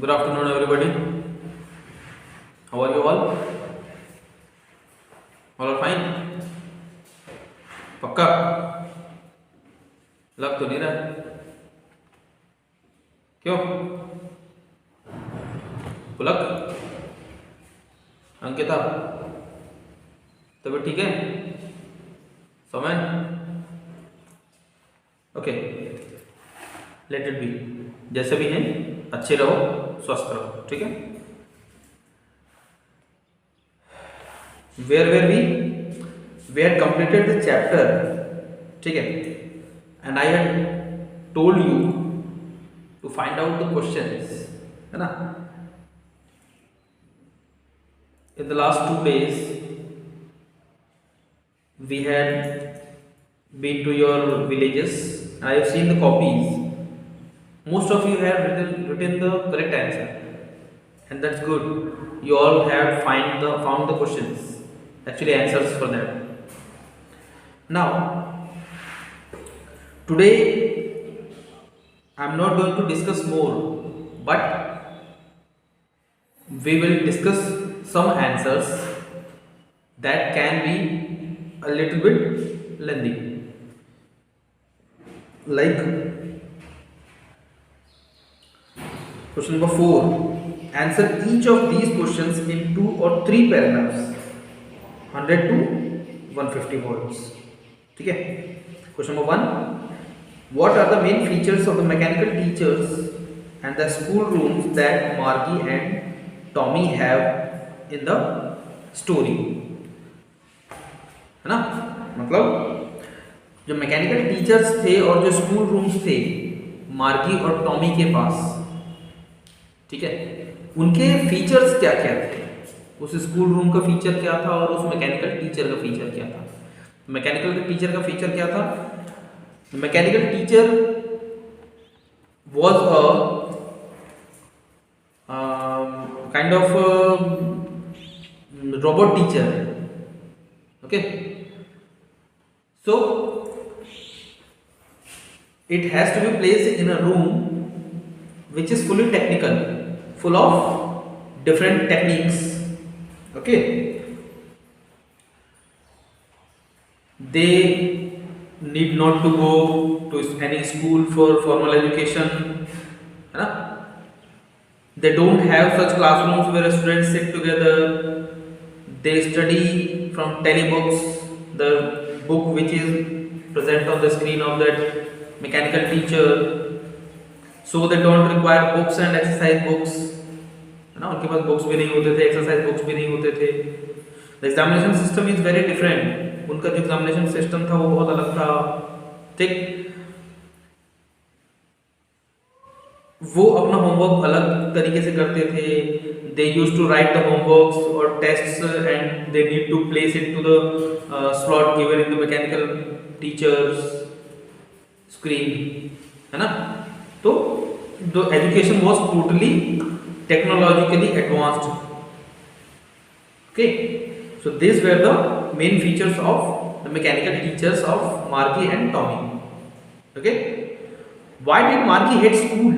Good afternoon, everybody. How are you all? All are fine? पक्का लग तो नहीं रहा है। क्यों? पुलक, अंकिता, तबीयत ठीक है? समय? Okay, let it be. जैसे भी हैं, अच्छे रहो, स्वस्थ रहो, ठीक है? Where we had completed the chapter, ठीक है? And I had told you to find out the questions, है ना? In the last 2 days, we had been to your villages. I have seen the copies. Most of you have written the correct answer, and that's good. You all have found the questions, actually answers for that. Now, today I'm not going to discuss more, but we will discuss some answers that can be a little bit lengthy. Like question number 4. Answer each of these questions in 2 or 3 paragraphs, 100 to 150 words. ठीक है? Question number 1. What are the main features of the mechanical teachers and the school rooms that Margie and Tommy have in the story? है ना? मतलब जो mechanical teachers थे और जो school rooms थे मार्गी और टॉमी के पास, ठीक है, उनके फीचर्स क्या क्या थे? उस स्कूल रूम का फीचर क्या था और उस मैकेनिकल टीचर का फीचर क्या था? मैकेनिकल टीचर का फीचर क्या था? Mechanical teacher was a kind of robot teacher. Okay, so it has to be placed in a room which is fully technical, full of different techniques. Okay, they need not to go to any school for formal education, है ना? They don't have such classrooms where students sit together. They study from telebooks, the book which is present on the screen of that mechanical teacher. So they don't require books and exercise books, है ना? उनके पास books भी नहीं होते थे, exercise books भी नहीं होते थे. The examination system is very different. उनका जो एग्जामिनेशन सिस्टम था वो बहुत अलग था. ठीक, वो अपना होमवर्क अलग तरीके से करते थे. They use to write the homeworks और tests and they need to place it to the slot given in the mechanical teachers screen, है ना? तो the education was totally technologically advanced. Okay, so these were the main features of the mechanical teachers of Margie and Tommy. Okay, why did Margie hate school?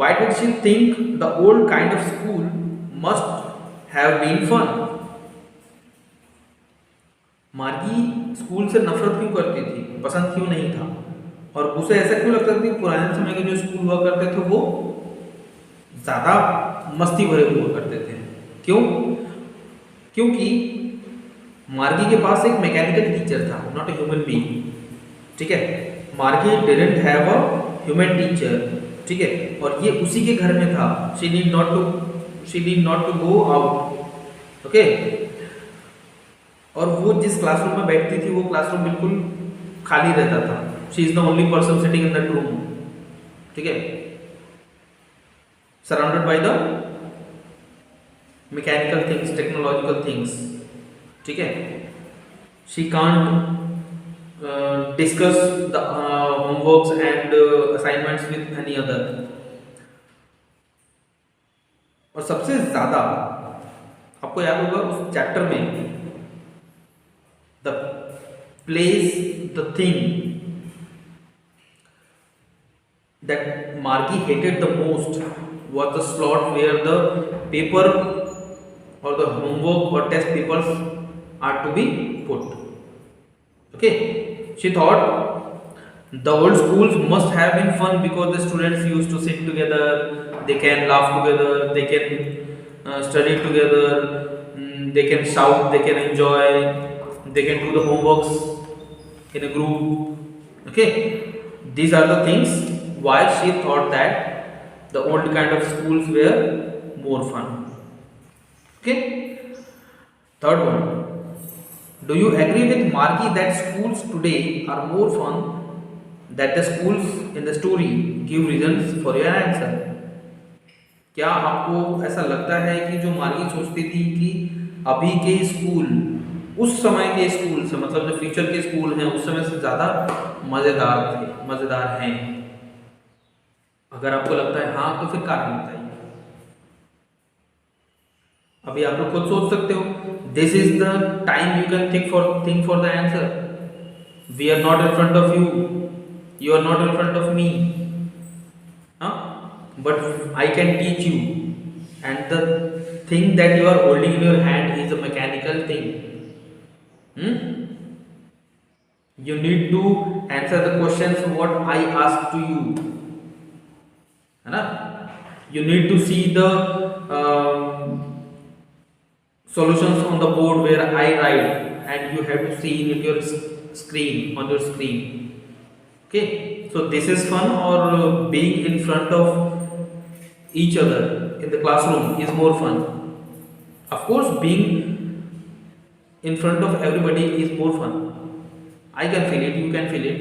Why did she think the old kind of school must have been fun? मार्गी school से नफरत क्यों करती थी, पसंद क्यों नहीं था, और उसे ऐसा क्यों लगता था कि पुराने समय के जो स्कूल हुआ करते थे वो ज़्यादा मस्ती भरे हुआ करते थे? क्यों? क्योंकि मार्गी के पास एक मैकेनिकल टीचर था, नॉट ए ह्यूमन बीइंग. ठीक है, Margie didn't have a human teacher. ठीक है, और ये उसी के घर में था. She need not to go out. Okay, और वो जिस क्लासरूम में बैठती थी वो क्लासरूम बिल्कुल खाली रहता था. She is the only person sitting in that room. ठीक है, surrounded by the mechanical things, technological things. ठीक है, she can't discuss the homeworks and assignments with any other. और सबसे ज्यादा आपको याद होगा उस चैप्टर में the place, the thing that Margie hated the most was the slot where the paper or the homework or test papers are to be put. Okay, she thought the old schools must have been fun because the students used to sit together, they can laugh together, they can study together, they can shout, they can enjoy, they can do the homeworks in a group. Okay, these are the things why she thought that the old kind of schools were more fun. Okay, third one, do you agree with Margie that schools today are more fun than the schools in the story? Give reasons for your answer. क्या आपको ऐसा लगता है कि जो मार्गी सोचती थी कि अभी के स्कूल उस समय के स्कूल से, मतलब जो फ्यूचर के स्कूल हैं उस समय से ज़्यादा मज़ेदार थे, मज़ेदार हैं? अगर आपको लगता है हाँ तो फिर कारण बताइए। अभी आप लोग खुद सोच सकते हो। This is the time you can think for the answer. We are not in front of you are not in front of me, but I can teach you, and the thing that you are holding in your hand is a mechanical thing. You need to answer the questions what I ask to you, है ना? You need to see the solutions on the board where I write, and you have to see in your screen, on your screen. Okay, so this is fun, or being in front of each other in the classroom is more fun? Of course, being in front of everybody is more fun. I can feel it, you can feel it.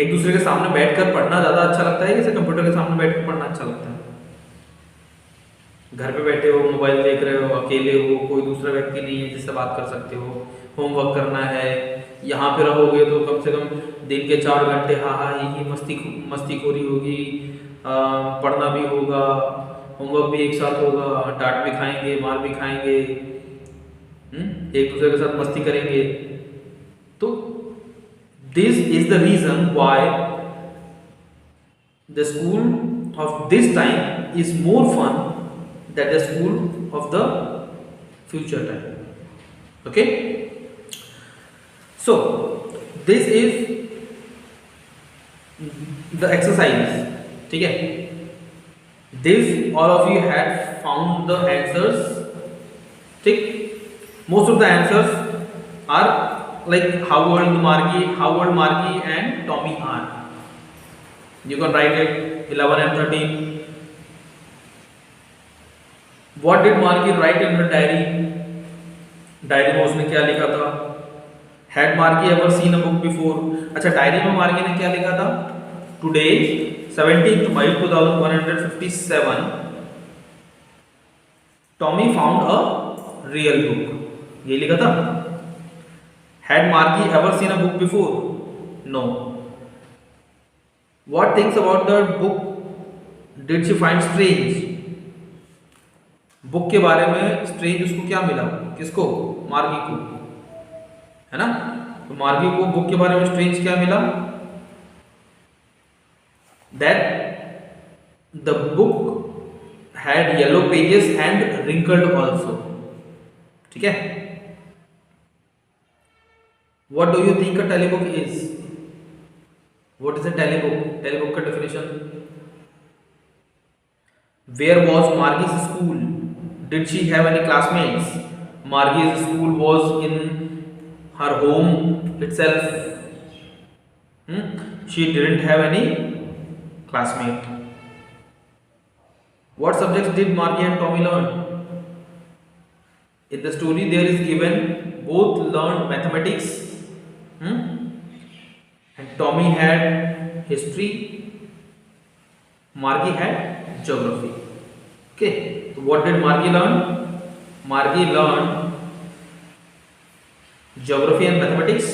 एक दूसरे के सामने बैठकर पढ़ना ज़्यादा अच्छा लगता है कि कंप्यूटर के सामने बैठकर पढ़ना अच्छा लगता है? घर पे बैठे हो, मोबाइल देख रहे हो, अकेले हो, कोई दूसरा व्यक्ति नहीं है जिससे बात कर सकते हो, होमवर्क करना है, यहाँ पे रहोगे तो कम से कम दिन के 4 घंटे हा हा ही मस्तीखोरी होगी, पढ़ना भी होगा, होमवर्क भी एक साथ होगा, डांट भी खाएंगे, मार भी खाएंगे, एक दूसरे के साथ मस्ती करेंगे. तो this is the reason why the school of this time is more fun than the school of the future time. Okay, so this is the exercise. ठीक है, this all of you had found the answers. ठीक, most of the answers are like how old Margie and Tommy are. You can write it 11 and 13. What did Margie write in her diary? Diary में उसने क्या लिखा था? Had Margie ever seen a book before? अच्छा, diary में मार्गी ने क्या लिखा था? Today 17th May 2157 Tommy found a real book. ये लिखा था. Had Margie ever seen a book before? No. What things about the book did she find strange? Book के बारे में स्ट्रेंज उसको क्या मिला? किसको? मार्गी को, है ना? तो मार्गी को बुक के बारे में स्ट्रेंज क्या मिला? That the book had yellow pages and wrinkled also. ठीक है? What do you think a telebook is? What is a telebook? Telebook का definition. Where was Margie's school? Did she have any classmates? Margie's school was in her home itself. She didn't have any classmate. What subjects did Margie and Tommy learn? In the story there is given both learned mathematics, and Tommy had history, Margie had geography. Okay, so what did Margie learn? Margie learned geography and mathematics,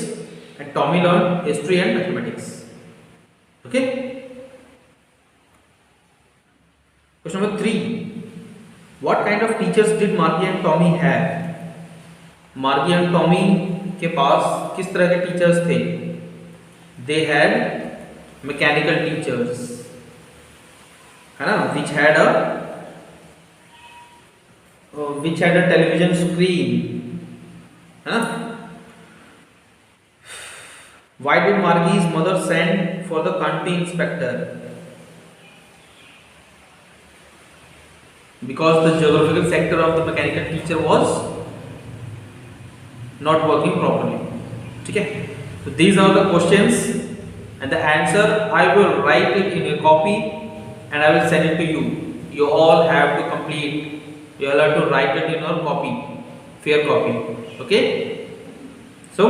and Tommy learned history and mathematics. Okay, question number 3. What kind of teachers did Margie and Tommy have? Margie and Tommy के पास किस तरह के teachers थे? They had mechanical teachers. है ना, which had a television screen, है ना. Why did Margie's mother send for the country inspector? Because the geographical sector of the mechanical teacher was not working properly. ठीक है. So these are the questions and the answer I will write it in a copy and I will send it to you. You all have to complete. You all have to write it in your copy, fair copy. Okay. So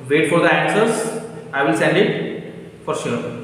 wait for the answers. I will send it for sure.